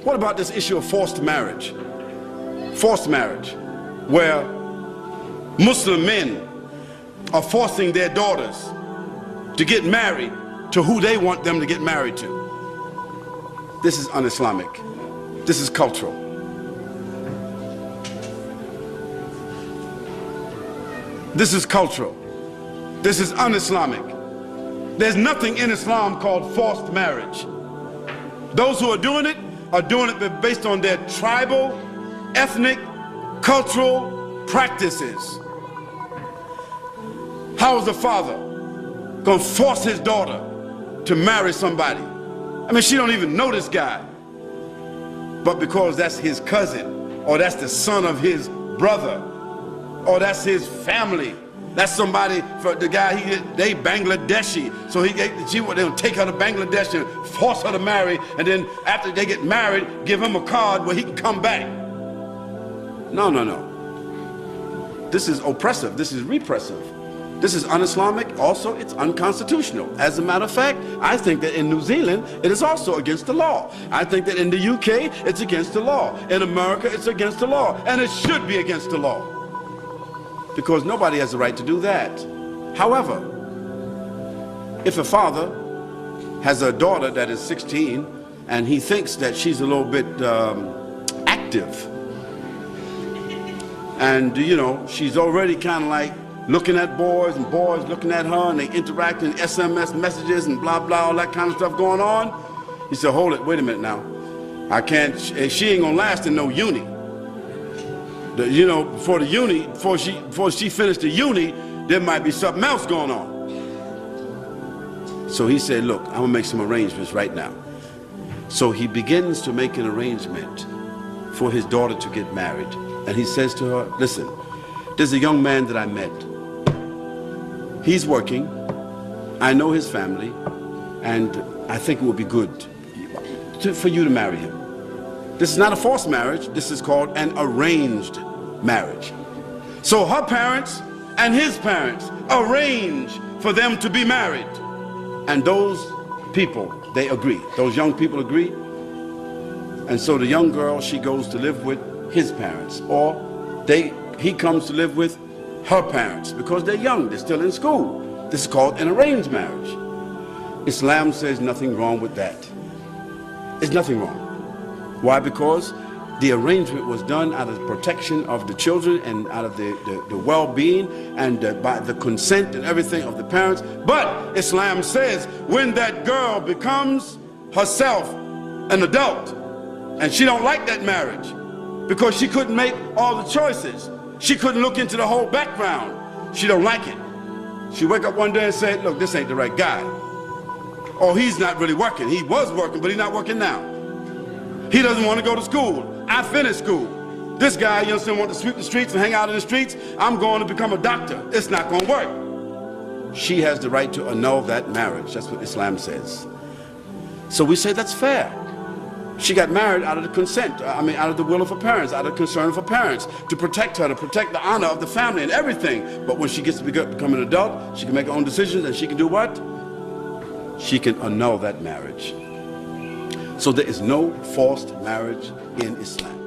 What about this issue of forced marriage? Forced marriage, where Muslim men are forcing their daughters to get married to who they want them to get married to. This is un-Islamic. This is cultural. This is cultural. This is un-Islamic. There's nothing in Islam called forced marriage. Those who are doing it based on their tribal, ethnic, cultural practices. How is a father gonna force his daughter to marry somebody? I mean, she don't even know this guy. But because that's his cousin, or that's the son of his brother, or that's his family, that's somebody, for the guy, they Bangladeshi, so they'll take her to Bangladesh and force her to marry, and then after they get married, give him a card where he can come back. No, no, no. This is oppressive. This is repressive. This is un-Islamic. Also, it's unconstitutional. As a matter of fact, I think that in New Zealand, it is also against the law. I think that in the UK, it's against the law. In America, it's against the law. And it should be against the law, because nobody has the right to do that. However, if a father has a daughter that is 16 and he thinks that she's a little bit active, and you know, she's already kind of like looking at boys and boys looking at her, and they interact in SMS messages and blah blah, all that kind of stuff going on, he said, hold it, wait a minute now. I can't, she ain't gonna last in no uni. You know, before she finished the uni, there might be something else going on. So he said, look, I'm gonna make some arrangements right now. So he begins to make an arrangement for his daughter to get married. And he says to her, listen, there's a young man that I met. He's working, I know his family, and I think it would be good for you to marry him. This is not a forced marriage, this is called an arranged marriage. So her parents and his parents arrange for them to be married. And those people, they agree. Those young people agree. And so the young girl, she goes to live with his parents, or he comes to live with her parents, because they're young, they're still in school. This is called an arranged marriage. Islam says nothing wrong with that. There's nothing wrong. Why? Because the arrangement was done out of the protection of the children and out of the well-being and by the consent and everything of the parents. But Islam says when that girl becomes herself an adult and she don't like that marriage because she couldn't make all the choices, she couldn't look into the whole background, she don't like it. She wake up one day and say, look, this ain't the right guy. Or he's not really working. He was working, but he's not working now. He doesn't want to go to school. I finished school. This guy, you understand, wants to sweep the streets and hang out in the streets. I'm going to become a doctor. It's not going to work. She has the right to annul that marriage. That's what Islam says. So we say that's fair. She got married out of the consent, out of the will of her parents, out of the concern of her parents, to protect her, to protect the honor of the family and everything. But when she gets to become an adult, she can make her own decisions, and she can do what? She can annul that marriage. So there is no forced marriage in Islam.